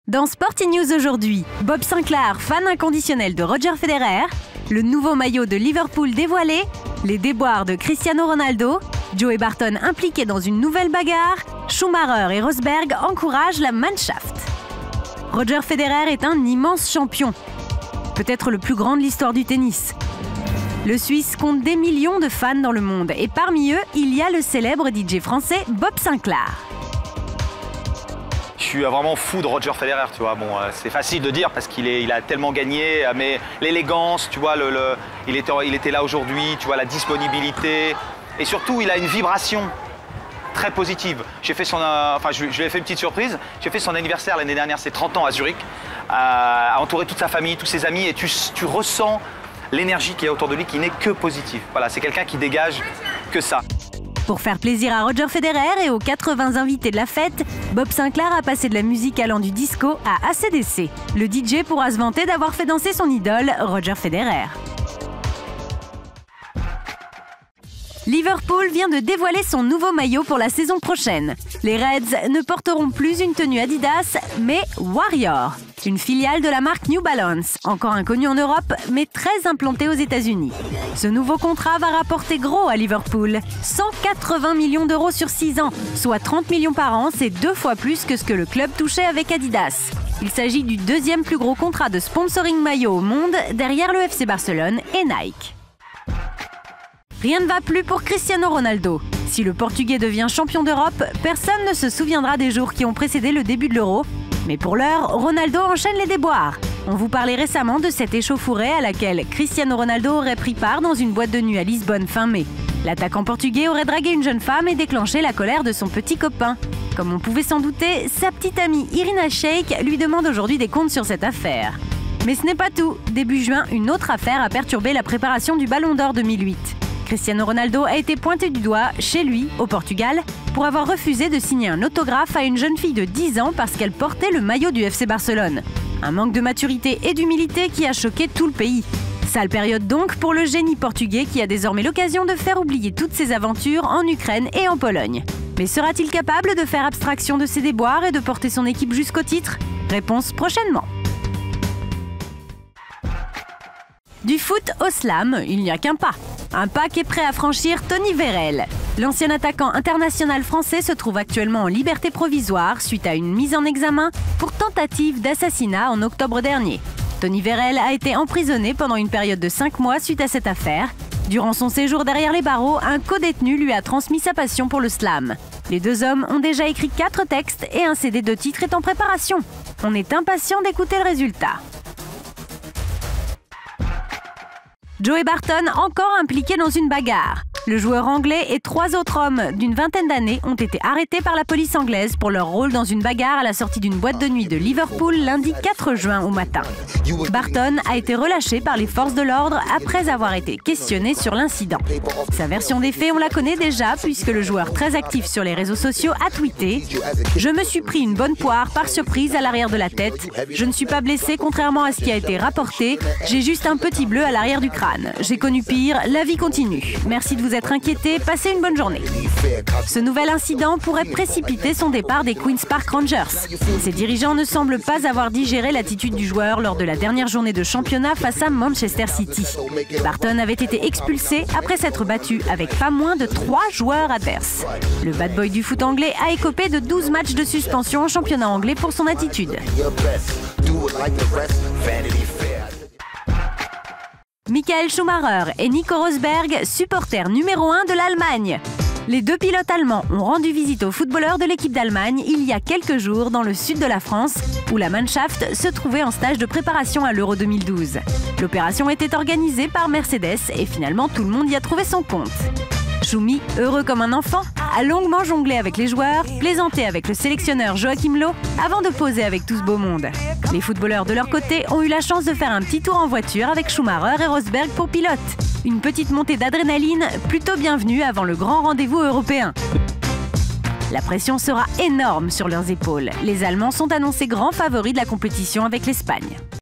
Dans Sporty News aujourd'hui, Bob Sinclair, fan inconditionnel de Roger Federer, le nouveau maillot de Liverpool dévoilé, les déboires de Cristiano Ronaldo, Joey Barton impliqué dans une nouvelle bagarre, Schumacher et Rosberg encouragent la Mannschaft. Roger Federer est un immense champion, peut-être le plus grand de l'histoire du tennis. Le Suisse compte des millions de fans dans le monde et parmi eux, il y a le célèbre DJ français Bob Sinclair. Je suis vraiment fou de Roger Federer, tu vois. Bon, c'est facile de dire parce qu'il a tellement gagné, mais l'élégance, tu vois, il était là aujourd'hui, tu vois, la disponibilité. Et surtout, il a une vibration très positive. J'ai fait je lui ai fait une petite surprise. J'ai fait son anniversaire l'année dernière, c'est 30 ans à Zurich, a entouré toute sa famille, tous ses amis, et tu ressens l'énergie qui est autour de lui qui n'est que positive. Voilà, c'est quelqu'un qui dégage que ça. Pour faire plaisir à Roger Federer et aux 80 invités de la fête, Bob Sinclair a passé de la musique allant du disco à AC/DC. Le DJ pourra se vanter d'avoir fait danser son idole, Roger Federer. Liverpool vient de dévoiler son nouveau maillot pour la saison prochaine. Les Reds ne porteront plus une tenue Adidas, mais Warrior, une filiale de la marque New Balance, encore inconnue en Europe, mais très implantée aux États-Unis. Ce nouveau contrat va rapporter gros à Liverpool, 180 millions d'euros sur 6 ans, soit 30 millions par an, c'est 2 fois plus que ce que le club touchait avec Adidas. Il s'agit du deuxième plus gros contrat de sponsoring maillot au monde, derrière le FC Barcelone et Nike. Rien ne va plus pour Cristiano Ronaldo. Si le Portugais devient champion d'Europe, personne ne se souviendra des jours qui ont précédé le début de l'Euro. Mais pour l'heure, Ronaldo enchaîne les déboires. On vous parlait récemment de cette échauffourée à laquelle Cristiano Ronaldo aurait pris part dans une boîte de nuit à Lisbonne fin mai. L'attaquant portugais aurait dragué une jeune femme et déclenché la colère de son petit copain. Comme on pouvait s'en douter, sa petite amie Irina Shayk lui demande aujourd'hui des comptes sur cette affaire. Mais ce n'est pas tout. Début juin, une autre affaire a perturbé la préparation du Ballon d'Or 2008. Cristiano Ronaldo a été pointé du doigt, chez lui, au Portugal, pour avoir refusé de signer un autographe à une jeune fille de 10 ans parce qu'elle portait le maillot du FC Barcelone. Un manque de maturité et d'humilité qui a choqué tout le pays. Sale période donc pour le génie portugais qui a désormais l'occasion de faire oublier toutes ses aventures en Ukraine et en Pologne. Mais sera-t-il capable de faire abstraction de ses déboires et de porter son équipe jusqu'au titre? Réponse prochainement. Du foot au slam, il n'y a qu'un pas. Un pas qui est prêt à franchir Tony Vérel. L'ancien attaquant international français se trouve actuellement en liberté provisoire suite à une mise en examen pour tentative d'assassinat en octobre dernier. Tony Vérel a été emprisonné pendant une période de 5 mois suite à cette affaire. Durant son séjour derrière les barreaux, un codétenu lui a transmis sa passion pour le slam. Les deux hommes ont déjà écrit 4 textes et un CD de titres est en préparation. On est impatient d'écouter le résultat. Joey Barton encore impliqué dans une bagarre. Le joueur anglais et 3 autres hommes d'une vingtaine d'années ont été arrêtés par la police anglaise pour leur rôle dans une bagarre à la sortie d'une boîte de nuit de Liverpool lundi 4 juin au matin. Barton a été relâché par les forces de l'ordre après avoir été questionné sur l'incident. Sa version des faits, on la connaît déjà puisque le joueur très actif sur les réseaux sociaux a tweeté « Je me suis pris une bonne poire par surprise à l'arrière de la tête. Je ne suis pas blessé contrairement à ce qui a été rapporté. J'ai juste un petit bleu à l'arrière du crâne. J'ai connu pire, la vie continue. Merci de vous être inquiété, passez une bonne journée. » Ce nouvel incident pourrait précipiter son départ des Queen's Park Rangers. Ses dirigeants ne semblent pas avoir digéré l'attitude du joueur lors de la dernière journée de championnat face à Manchester City. Barton avait été expulsé après s'être battu avec pas moins de 3 joueurs adverses. Le bad boy du foot anglais a écopé de 12 matchs de suspension en championnat anglais pour son attitude. Michael Schumacher et Nico Rosberg, supporters numéro 1 de l'Allemagne. Les deux pilotes allemands ont rendu visite aux footballeurs de l'équipe d'Allemagne il y a quelques jours dans le sud de la France, où la Mannschaft se trouvait en stage de préparation à l'Euro 2012. L'opération était organisée par Mercedes et finalement tout le monde y a trouvé son compte. Schumi, heureux comme un enfant, a longuement jonglé avec les joueurs, plaisanté avec le sélectionneur Joachim Löw avant de poser avec tout ce beau monde. Les footballeurs de leur côté ont eu la chance de faire un petit tour en voiture avec Schumacher et Rosberg pour pilote. Une petite montée d'adrénaline plutôt bienvenue avant le grand rendez-vous européen. La pression sera énorme sur leurs épaules. Les Allemands sont annoncés grands favoris de la compétition avec l'Espagne.